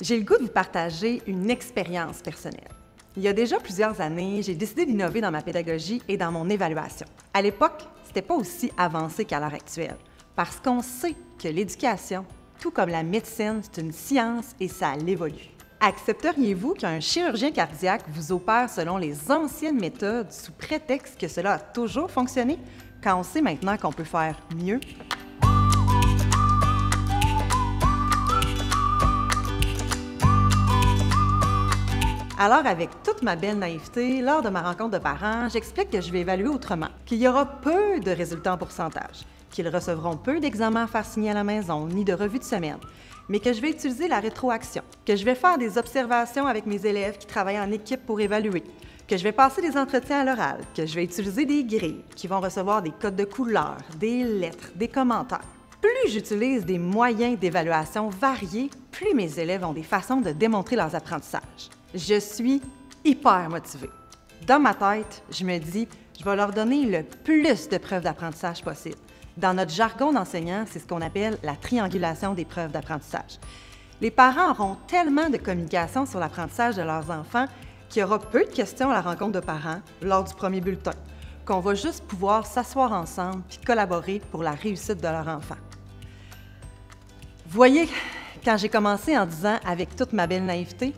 J'ai le goût de vous partager une expérience personnelle. Il y a déjà plusieurs années, j'ai décidé d'innover dans ma pédagogie et dans mon évaluation. À l'époque, c'était pas aussi avancé qu'à l'heure actuelle, parce qu'on sait que l'éducation, tout comme la médecine, c'est une science et ça évolue. Accepteriez-vous qu'un chirurgien cardiaque vous opère selon les anciennes méthodes sous prétexte que cela a toujours fonctionné, quand on sait maintenant qu'on peut faire mieux? Alors, avec toute ma belle naïveté, lors de ma rencontre de parents, j'explique que je vais évaluer autrement, qu'il y aura peu de résultats en pourcentage, qu'ils recevront peu d'examens à faire signer à la maison, ni de revues de semaine, mais que je vais utiliser la rétroaction, que je vais faire des observations avec mes élèves qui travaillent en équipe pour évaluer, que je vais passer des entretiens à l'oral, que je vais utiliser des grilles qui vont recevoir des codes de couleurs, des lettres, des commentaires. Plus j'utilise des moyens d'évaluation variés, plus mes élèves ont des façons de démontrer leurs apprentissages. Je suis hyper motivée. Dans ma tête, je me dis, je vais leur donner le plus de preuves d'apprentissage possible. Dans notre jargon d'enseignant, c'est ce qu'on appelle la triangulation des preuves d'apprentissage. Les parents auront tellement de communication sur l'apprentissage de leurs enfants qu'il y aura peu de questions à la rencontre de parents lors du premier bulletin, qu'on va juste pouvoir s'asseoir ensemble puis collaborer pour la réussite de leur enfant. Vous voyez, quand j'ai commencé en disant avec toute ma belle naïveté,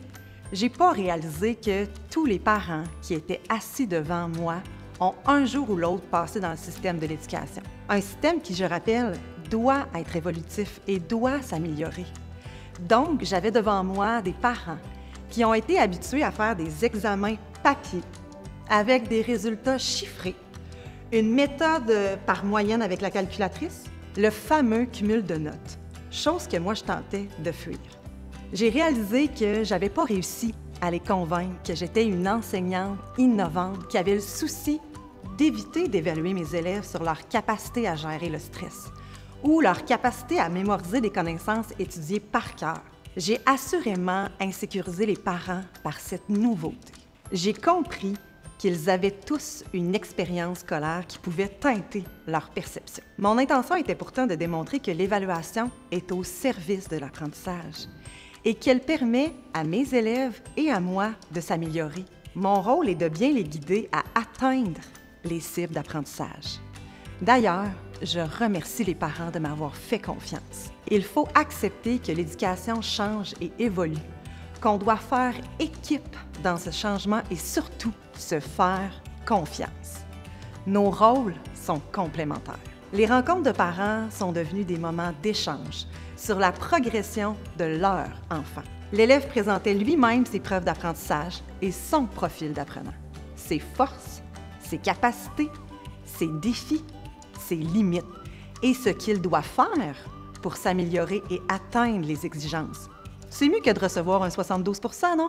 j'ai pas réalisé que tous les parents qui étaient assis devant moi ont un jour ou l'autre passé dans le système de l'éducation. Un système qui, je rappelle, doit être évolutif et doit s'améliorer. Donc, j'avais devant moi des parents qui ont été habitués à faire des examens papier avec des résultats chiffrés, une méthode par moyenne avec la calculatrice, le fameux cumul de notes, chose que moi je tentais de fuir. J'ai réalisé que j'avais pas réussi à les convaincre que j'étais une enseignante innovante qui avait le souci d'éviter d'évaluer mes élèves sur leur capacité à gérer le stress ou leur capacité à mémoriser des connaissances étudiées par cœur. J'ai assurément insécurisé les parents par cette nouveauté. J'ai compris qu'ils avaient tous une expérience scolaire qui pouvait teinter leur perception. Mon intention était pourtant de démontrer que l'évaluation est au service de l'apprentissage et qu'elle permet à mes élèves et à moi de s'améliorer. Mon rôle est de bien les guider à atteindre les cibles d'apprentissage. D'ailleurs, je remercie les parents de m'avoir fait confiance. Il faut accepter que l'éducation change et évolue, qu'on doit faire équipe dans ce changement et surtout se faire confiance. Nos rôles sont complémentaires. Les rencontres de parents sont devenues des moments d'échange sur la progression de leur enfant. L'élève présentait lui-même ses preuves d'apprentissage et son profil d'apprenant, ses forces, ses capacités, ses défis, ses limites et ce qu'il doit faire pour s'améliorer et atteindre les exigences. C'est mieux que de recevoir un 72 %, non?